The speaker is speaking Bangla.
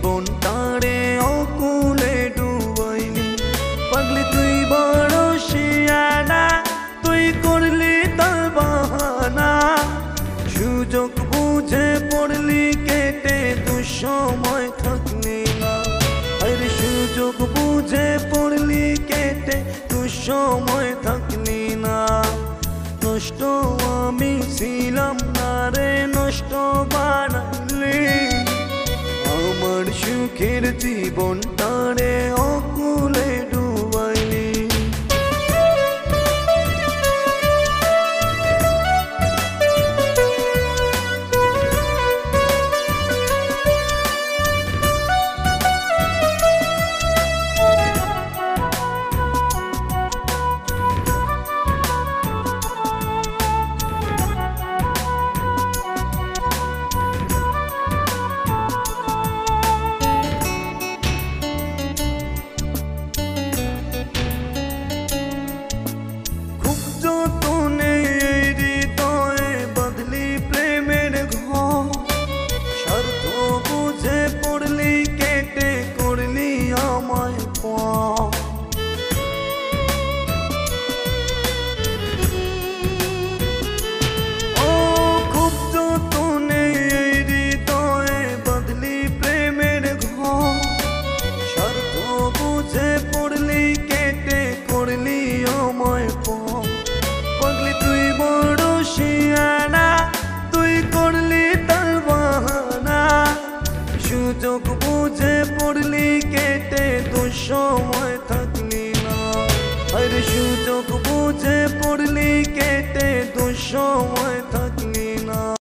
জীবনটারে অকুলে ডুবাইলি। পাগলি তুই বড় শিয়ানা, তুই করলি তার বাহানা। সুযোগ বুঝে পড়লি কেটে, দুঃসময় থাকলি না। আরে সুযোগ বুঝে পড়লি কেটে, দুঃসময় থাকলি না। নষ্ট আমি ছিলাম না রে, নষ্ট বানাইলি আমার সুখের জীবনটারে অকুলে ডুবাইলি। পাগলি তুই বড় শিয়ানা, তুই করলি তার বাহানা। সুযোগ বুঝে পড়লি কেটে, দুঃসময় থাকলি না। আরে সুযোগ বুঝে পড়লি কেটে, দুঃসময় থাকলি না।